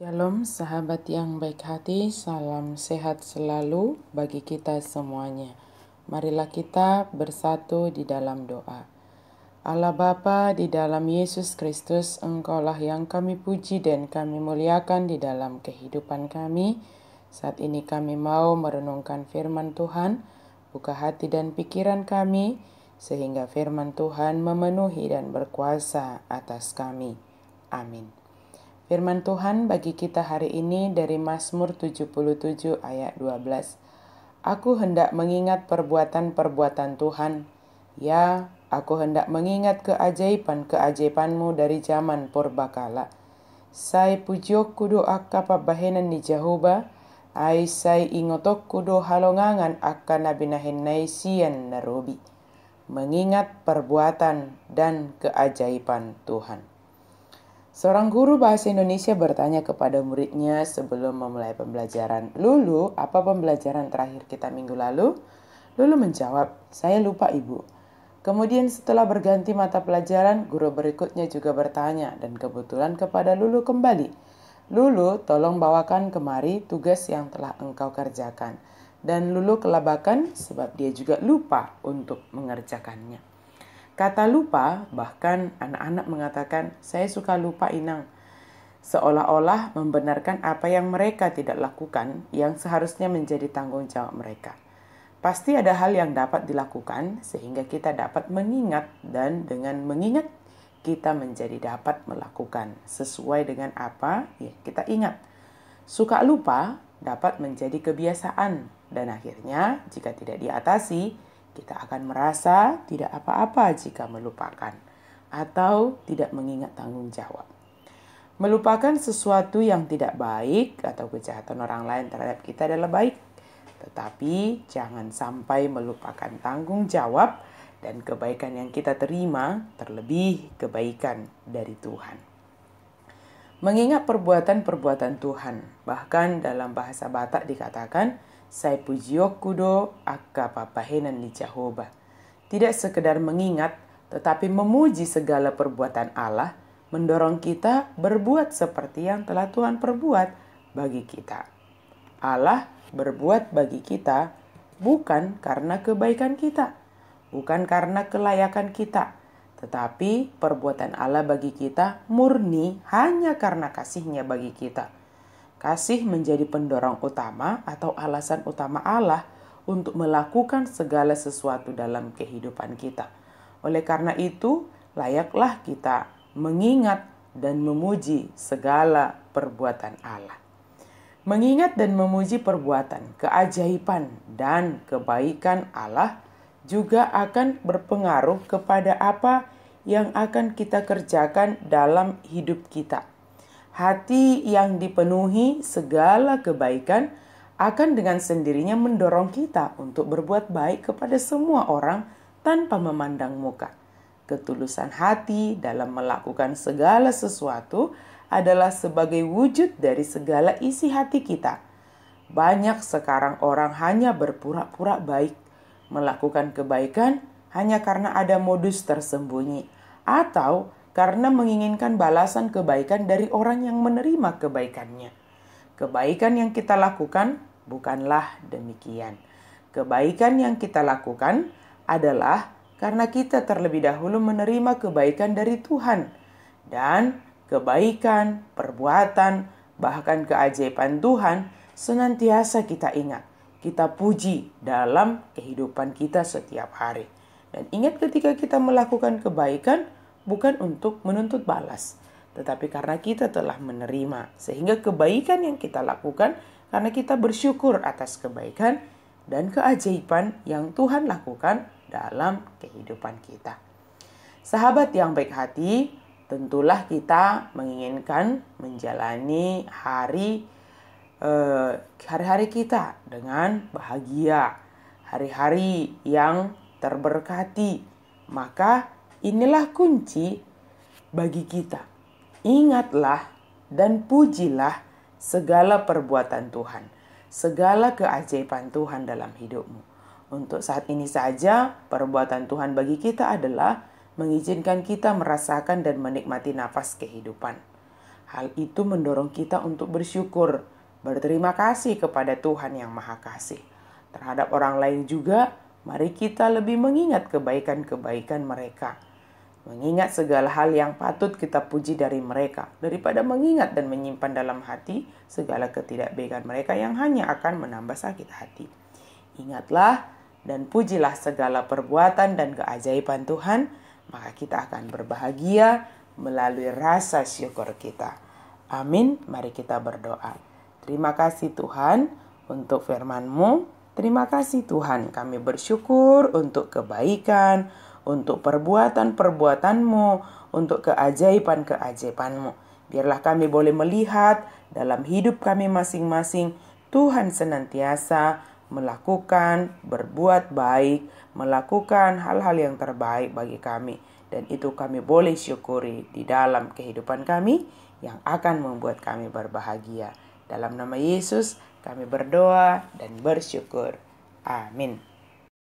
Shalom sahabat yang baik hati, salam sehat selalu bagi kita semuanya. Marilah kita bersatu di dalam doa. Allah Bapa, di dalam Yesus Kristus, Engkaulah yang kami puji dan kami muliakan di dalam kehidupan kami. Saat ini kami mau merenungkan firman Tuhan, buka hati dan pikiran kami, sehingga firman Tuhan memenuhi dan berkuasa atas kami. Amin. Firman Tuhan bagi kita hari ini dari Mazmur 77 ayat 12. Aku hendak mengingat perbuatan-perbuatan Tuhan. Ya, aku hendak mengingat keajaiban-keajaiban-Mu dari zaman purbakala. Sai pujiok kudo akka pabahenan ni Jehovah. Ai sai ingotok kudo halongangan akka nabinahen naisian narobi. Mengingat perbuatan dan keajaiban Tuhan. Seorang guru bahasa Indonesia bertanya kepada muridnya sebelum memulai pembelajaran, "Lulu, apa pembelajaran terakhir kita minggu lalu?" Lulu menjawab, "Saya lupa, Ibu." Kemudian setelah berganti mata pelajaran, guru berikutnya juga bertanya dan kebetulan kepada Lulu kembali. "Lulu, tolong bawakan kemari tugas yang telah engkau kerjakan." Dan Lulu kelabakan sebab dia juga lupa untuk mengerjakannya. Kata lupa, bahkan anak-anak mengatakan, "Saya suka lupa, Inang." Seolah-olah membenarkan apa yang mereka tidak lakukan yang seharusnya menjadi tanggung jawab mereka. Pasti ada hal yang dapat dilakukan sehingga kita dapat mengingat, dan dengan mengingat kita menjadi dapat melakukan sesuai dengan apa yang kita ingat. Suka lupa dapat menjadi kebiasaan dan akhirnya jika tidak diatasi, kita akan merasa tidak apa-apa jika melupakan atau tidak mengingat tanggung jawab. Melupakan sesuatu yang tidak baik atau kejahatan orang lain terhadap kita adalah baik. Tetapi jangan sampai melupakan tanggung jawab dan kebaikan yang kita terima, terlebih kebaikan dari Tuhan. Mengingat perbuatan-perbuatan Tuhan, bahkan dalam bahasa Batak dikatakan, "Sai pujiok kudo akka papahenan ni Jehovah." Tidak sekedar mengingat, tetapi memuji segala perbuatan Allah, mendorong kita berbuat seperti yang telah Tuhan perbuat bagi kita. Allah berbuat bagi kita bukan karena kebaikan kita, bukan karena kelayakan kita, tetapi perbuatan Allah bagi kita murni hanya karena kasih-Nya bagi kita. Kasih menjadi pendorong utama atau alasan utama Allah untuk melakukan segala sesuatu dalam kehidupan kita. Oleh karena itu, layaklah kita mengingat dan memuji segala perbuatan Allah. Mengingat dan memuji perbuatan, keajaiban, dan kebaikan Allah juga akan berpengaruh kepada apa yang akan kita kerjakan dalam hidup kita. Hati yang dipenuhi segala kebaikan akan dengan sendirinya mendorong kita untuk berbuat baik kepada semua orang tanpa memandang muka. Ketulusan hati dalam melakukan segala sesuatu adalah sebagai wujud dari segala isi hati kita. Banyak sekarang orang hanya berpura-pura baik, melakukan kebaikan hanya karena ada modus tersembunyi, atau karena menginginkan balasan kebaikan dari orang yang menerima kebaikannya. Kebaikan yang kita lakukan bukanlah demikian. Kebaikan yang kita lakukan adalah karena kita terlebih dahulu menerima kebaikan dari Tuhan. Dan kebaikan, perbuatan, bahkan keajaiban Tuhan senantiasa kita ingat, kita puji dalam kehidupan kita setiap hari. Dan ingat, ketika kita melakukan kebaikan, bukan untuk menuntut balas, tetapi karena kita telah menerima, sehingga kebaikan yang kita lakukan karena kita bersyukur atas kebaikan dan keajaiban yang Tuhan lakukan dalam kehidupan kita. Sahabat yang baik hati, tentulah kita menginginkan menjalani hari-hari kita dengan bahagia, hari-hari yang terberkati. Maka inilah kunci bagi kita. Ingatlah dan pujilah segala perbuatan Tuhan, segala keajaiban Tuhan dalam hidupmu. Untuk saat ini saja, perbuatan Tuhan bagi kita adalah mengizinkan kita merasakan dan menikmati nafas kehidupan. Hal itu mendorong kita untuk bersyukur, berterima kasih kepada Tuhan yang Maha Kasih. Terhadap orang lain juga, mari kita lebih mengingat kebaikan-kebaikan mereka. Mengingat segala hal yang patut kita puji dari mereka, daripada mengingat dan menyimpan dalam hati segala ketidakbaikan mereka yang hanya akan menambah sakit hati. Ingatlah dan pujilah segala perbuatan dan keajaiban Tuhan, maka kita akan berbahagia melalui rasa syukur kita. Amin. Mari kita berdoa. Terima kasih Tuhan untuk firman-Mu. Terima kasih Tuhan, kami bersyukur untuk kebaikan, untuk perbuatan-perbuatan-Mu, untuk keajaiban-keajaiban-Mu. Biarlah kami boleh melihat dalam hidup kami masing-masing, Tuhan senantiasa melakukan, berbuat baik, melakukan hal-hal yang terbaik bagi kami. Dan itu kami boleh syukuri di dalam kehidupan kami yang akan membuat kami berbahagia. Dalam nama Yesus kami berdoa dan bersyukur. Amin.